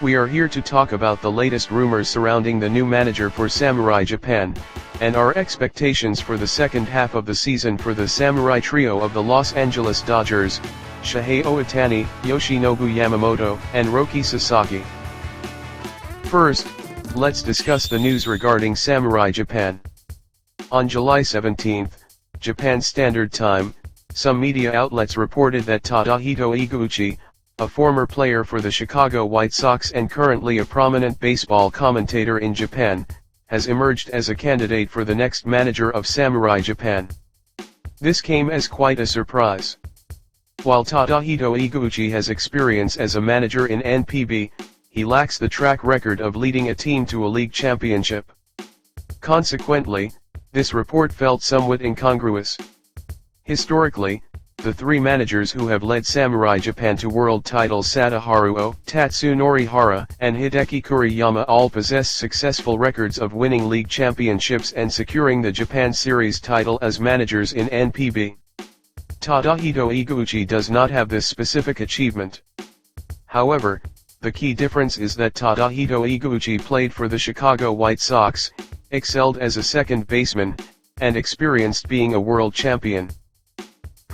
We are here to talk about the latest rumors surrounding the new manager for Samurai Japan, and our expectations for the second half of the season for the Samurai trio of the Los Angeles Dodgers, Shohei Ohtani, Yoshinobu Yamamoto, and Roki Sasaki. First, let's discuss the news regarding Samurai Japan. On July 17, Japan Standard Time, some media outlets reported that Tadahito Iguchi, a former player for the Chicago White Sox and currently a prominent baseball commentator in Japan, has emerged as a candidate for the next manager of Samurai Japan. This came as quite a surprise. While Tadahito Iguchi has experience as a manager in NPB, he lacks the track record of leading a team to a league championship. Consequently, this report felt somewhat incongruous. Historically, the three managers who have led Samurai Japan to world titles, Sadaharu Oh, Tatsunori Hara, and Hideki Kuriyama, all possess successful records of winning league championships and securing the Japan Series title as managers in NPB. Tadahito Iguchi does not have this specific achievement. However, the key difference is that Tadahito Iguchi played for the Chicago White Sox, excelled as a second baseman, and experienced being a world champion.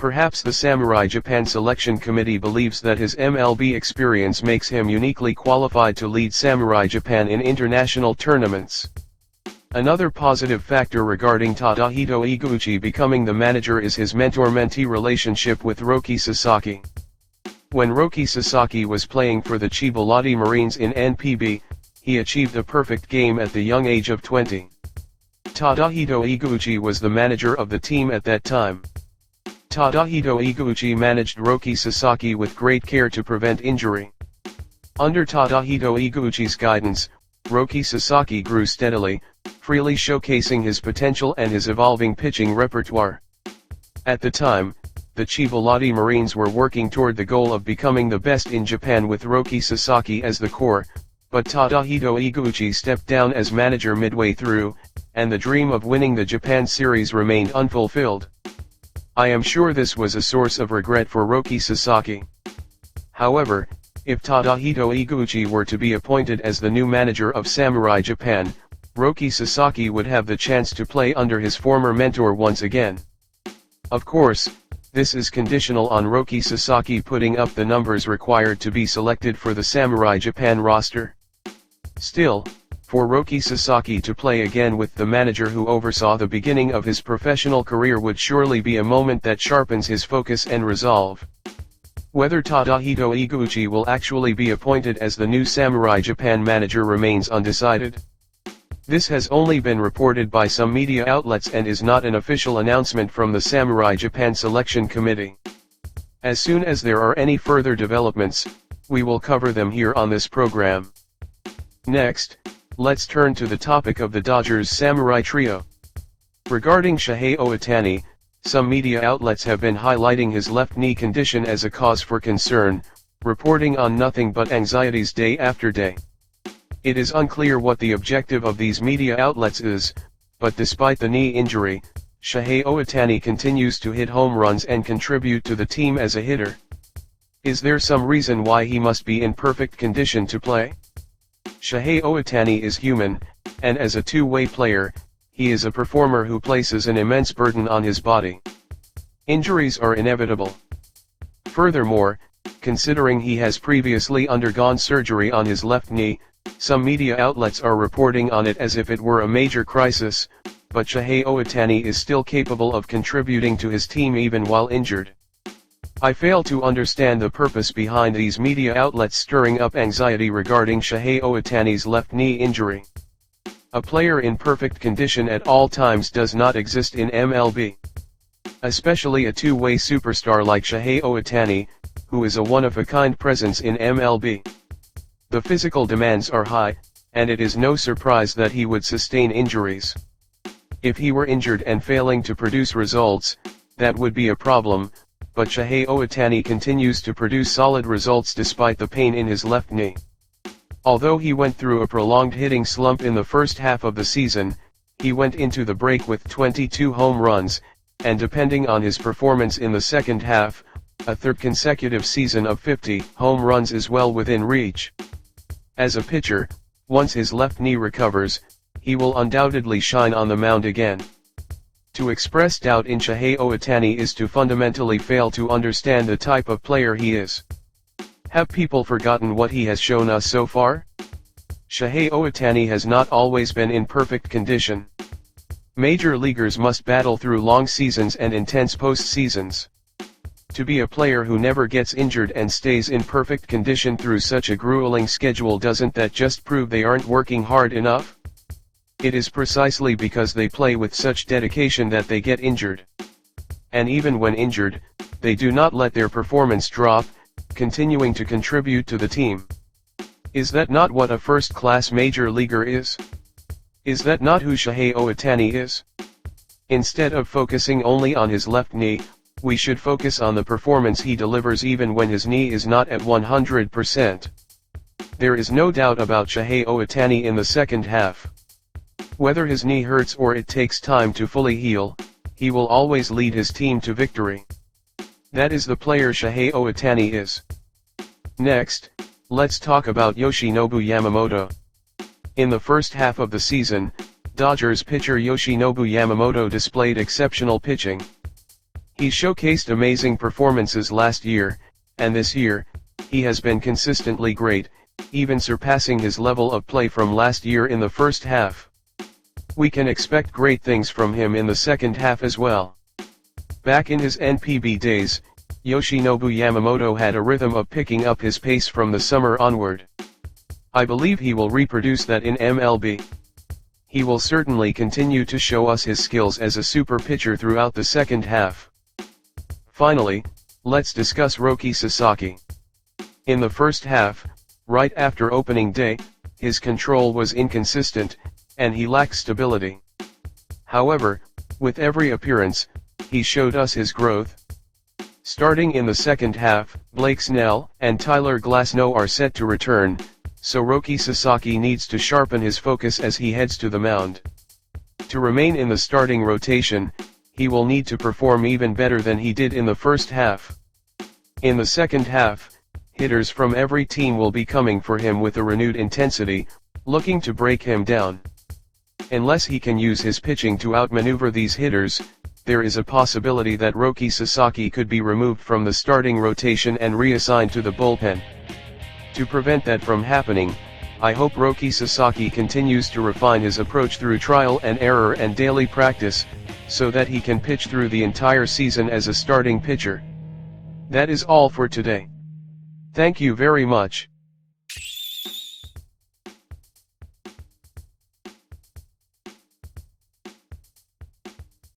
Perhaps the Samurai Japan Selection Committee believes that his MLB experience makes him uniquely qualified to lead Samurai Japan in international tournaments. Another positive factor regarding Tadahito Iguchi becoming the manager is his mentor-mentee relationship with Roki Sasaki. When Roki Sasaki was playing for the Chiba Lotte Marines in NPB, he achieved a perfect game at the young age of 20. Tadahito Iguchi was the manager of the team at that time. Tadahito Iguchi managed Roki Sasaki with great care to prevent injury. Under Tadahito Iguchi's guidance, Roki Sasaki grew steadily, freely showcasing his potential and his evolving pitching repertoire. At the time, the Chiba Lotte Marines were working toward the goal of becoming the best in Japan with Roki Sasaki as the core, but Tadahito Iguchi stepped down as manager midway through, and the dream of winning the Japan Series remained unfulfilled. I am sure this was a source of regret for Roki Sasaki. However, if Tadahito Iguchi were to be appointed as the new manager of Samurai Japan, Roki Sasaki would have the chance to play under his former mentor once again. Of course, this is conditional on Roki Sasaki putting up the numbers required to be selected for the Samurai Japan roster. Still, for Roki Sasaki to play again with the manager who oversaw the beginning of his professional career would surely be a moment that sharpens his focus and resolve. Whether Tadahito Iguchi will actually be appointed as the new Samurai Japan manager remains undecided. This has only been reported by some media outlets and is not an official announcement from the Samurai Japan Selection Committee. As soon as there are any further developments, we will cover them here on this program. Next, let's turn to the topic of the Dodgers Samurai Trio. Regarding Shohei Ohtani, some media outlets have been highlighting his left knee condition as a cause for concern, reporting on nothing but anxieties day after day. It is unclear what the objective of these media outlets is, but despite the knee injury, Shohei Ohtani continues to hit home runs and contribute to the team as a hitter. Is there some reason why he must be in perfect condition to play? Shohei Ohtani is human, and as a two-way player, he is a performer who places an immense burden on his body. Injuries are inevitable. Furthermore, considering he has previously undergone surgery on his left knee, some media outlets are reporting on it as if it were a major crisis, but Shohei Ohtani is still capable of contributing to his team even while injured. I fail to understand the purpose behind these media outlets stirring up anxiety regarding Shohei Ohtani's left knee injury. A player in perfect condition at all times does not exist in MLB. Especially a two-way superstar like Shohei Ohtani, who is a one-of-a-kind presence in MLB. The physical demands are high, and it is no surprise that he would sustain injuries. If he were injured and failing to produce results, that would be a problem, but Shohei Ohtani continues to produce solid results despite the pain in his left knee. Although he went through a prolonged hitting slump in the first half of the season, he went into the break with 22 home runs, and depending on his performance in the second half, a third consecutive season of 50 home runs is well within reach. As a pitcher, once his left knee recovers, he will undoubtedly shine on the mound again. To express doubt in Shohei Ohtani is to fundamentally fail to understand the type of player he is. Have people forgotten what he has shown us so far? Shohei Ohtani has not always been in perfect condition. Major leaguers must battle through long seasons and intense postseasons. To be a player who never gets injured and stays in perfect condition through such a grueling schedule, doesn't that just prove they aren't working hard enough? It is precisely because they play with such dedication that they get injured. And even when injured, they do not let their performance drop, continuing to contribute to the team. Is that not what a first-class major leaguer is? Is that not who Shohei Ohtani is? Instead of focusing only on his left knee, we should focus on the performance he delivers even when his knee is not at 100%. There is no doubt about Shohei Ohtani in the second half. Whether his knee hurts or it takes time to fully heal, he will always lead his team to victory. That is the player Shohei Ohtani is. Next, let's talk about Yoshinobu Yamamoto. In the first half of the season, Dodgers pitcher Yoshinobu Yamamoto displayed exceptional pitching. He showcased amazing performances last year, and this year, he has been consistently great, even surpassing his level of play from last year in the first half. We can expect great things from him in the second half as well. Back in his NPB days, Yoshinobu Yamamoto had a rhythm of picking up his pace from the summer onward. I believe he will reproduce that in MLB. He will certainly continue to show us his skills as a super pitcher throughout the second half. Finally, let's discuss Roki Sasaki. In the first half, right after opening day, his control was inconsistent, and he lacked stability. However, with every appearance, he showed us his growth. Starting in the second half, Blake Snell and Tyler Glasnow are set to return, so Roki Sasaki needs to sharpen his focus as he heads to the mound. To remain in the starting rotation, he will need to perform even better than he did in the first half. In the second half, hitters from every team will be coming for him with a renewed intensity, looking to break him down. Unless he can use his pitching to outmaneuver these hitters, there is a possibility that Roki Sasaki could be removed from the starting rotation and reassigned to the bullpen. To prevent that from happening, I hope Roki Sasaki continues to refine his approach through trial and error and daily practice, so that he can pitch through the entire season as a starting pitcher. That is all for today. Thank you very much.